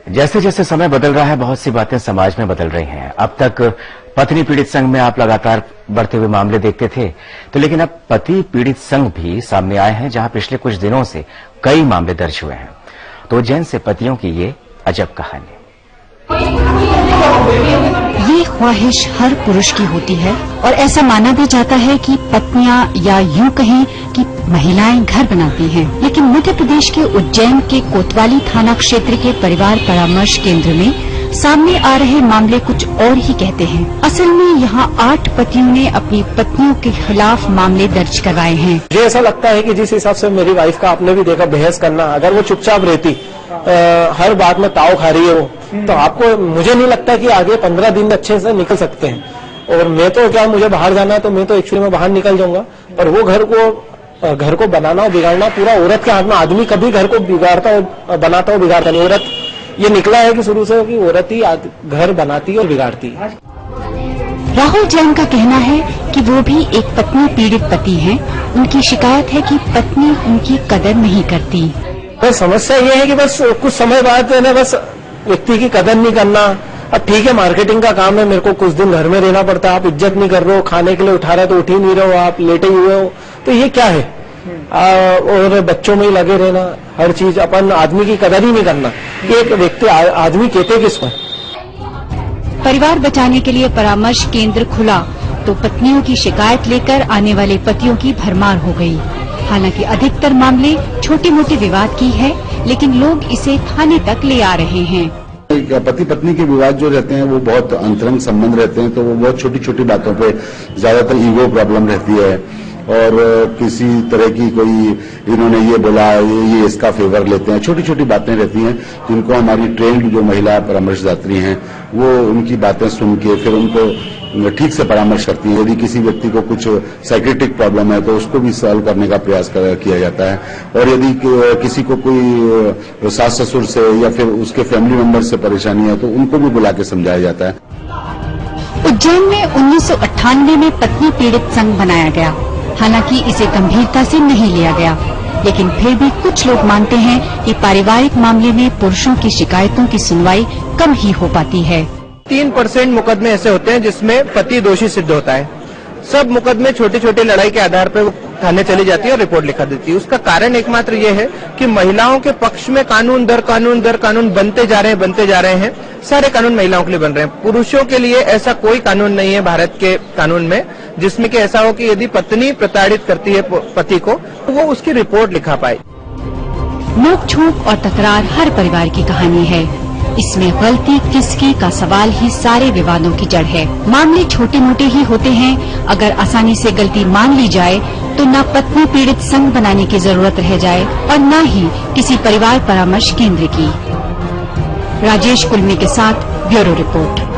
जैसे जैसे समय बदल रहा है, बहुत सी बातें समाज में बदल रही हैं। अब तक पत्नी पीड़ित संघ में आप लगातार बढ़ते हुए मामले देखते थे, तो लेकिन अब पति पीड़ित संघ भी सामने आए हैं, जहां पिछले कुछ दिनों से कई मामले दर्ज हुए हैं। तो उज्जैन से पतियों की ये अजब कहानी। ये ख्वाहिश हर पुरुष की होती है और ऐसा माना भी जाता है कि पत्नियां या यूं कहें कि महिलाएं घर बनाती हैं। लेकिन मध्य प्रदेश के उज्जैन के कोतवाली थाना क्षेत्र के परिवार परामर्श केंद्र में सामने आ रहे मामले कुछ और ही कहते हैं। असल में यहाँ 8 पतियों ने अपनी पत्नियों के खिलाफ मामले दर्ज करवाए हैं। मुझे ऐसा लगता है कि जिस हिसाब से मेरी वाइफ का आपने भी देखा बहस करना, अगर वो चुपचाप रहती, हर बात में ताव खा रही है वो, तो आपको मुझे नहीं लगता कि आगे 15 दिन अच्छे से निकल सकते हैं। और मैं तो क्या, मुझे बाहर जाना है तो मैं तो एक्चुअली में बाहर निकल जाऊंगा, पर वो घर को बनाना और बिगाड़ना पूरा औरत के हाथ में। आदमी कभी घर को बिगाड़ता और बनाता और बिगाड़ता नहीं, औरत। ये निकला है कि शुरू से कि औरत ही घर बनाती और बिगाड़ती है। राहुल जैन का कहना है कि वो भी एक पत्नी पीड़ित पति हैं। उनकी शिकायत है कि पत्नी उनकी कदर नहीं करती। तो समस्या ये है कि बस कुछ समय बाद है ना, बस व्यक्ति की कदर नहीं करना। अब ठीक है, मार्केटिंग का काम है, मेरे को कुछ दिन घर में रहना पड़ता है, आप इज्जत नहीं कर रहे हो, खाने के लिए उठा रहे तो उठ ही नहीं रहे हो, आप लेटे हुए हो, तो ये क्या है। और बच्चों में ही लगे रहना, हर चीज अपन आदमी की कदर ही नहीं करना। एक व्यक्ति आदमी कहते किसको। परिवार बचाने के लिए परामर्श केंद्र खुला तो पत्नियों की शिकायत लेकर आने वाले पतियों की भरमार हो गई। हालांकि अधिकतर मामले छोटे मोटे विवाद की है, लेकिन लोग इसे थाने तक ले आ रहे हैं। पति पत्नी के विवाद जो रहते हैं वो बहुत अंतरंग संबंध रहते हैं, तो वो बहुत छोटी छोटी बातों पे ज्यादातर ईगो प्रॉब्लम रहती है। और किसी तरह की कोई इन्होंने ये बोला, ये इसका फेवर लेते हैं, छोटी छोटी बातें रहती हैं जिनको हमारी ट्रेंड जो महिला परामर्शदात्री हैं वो उनकी बातें सुन के फिर उनको ठीक से परामर्श करती है। यदि किसी व्यक्ति को कुछ साइकेट्रिक प्रॉब्लम है तो उसको भी सॉल्व करने का प्रयास किया जाता है। और यदि किसी को कोई सास ससुर से या फिर उसके फैमिली मेंबर से परेशानी है तो उनको भी बुला के समझाया जाता है। उज्जैन में 1998 में पत्नी पीड़ित संघ बनाया गया। हालांकि इसे गंभीरता से नहीं लिया गया, लेकिन फिर भी कुछ लोग मानते हैं कि पारिवारिक मामले में पुरुषों की शिकायतों की सुनवाई कम ही हो पाती है। 3% मुकदमे ऐसे होते हैं जिसमें पति दोषी सिद्ध होता है। सब मुकदमे छोटे छोटे लड़ाई के आधार पर थाने चली जाती है और रिपोर्ट लिखा देती है। उसका कारण एकमात्र ये है कि महिलाओं के पक्ष में कानून दर कानून बनते जा रहे हैं। सारे कानून महिलाओं के लिए बन रहे हैं। पुरुषों के लिए ऐसा कोई कानून नहीं है भारत के कानून में जिसमें कि ऐसा हो कि यदि पत्नी प्रताड़ित करती है पति को तो वो उसकी रिपोर्ट लिखा पाए। नोक-झोंक और तकरार हर परिवार की कहानी है। इसमें गलती किसकी का सवाल ही सारे विवादों की जड़ है। मामले छोटे मोटे ही होते हैं। अगर आसानी से गलती मान ली जाए तो न पत्नी पीड़ित संघ बनाने की जरूरत रह जाए और न ही किसी परिवार परामर्श केंद्र की। राजेश कुलमी के साथ ब्यूरो रिपोर्ट।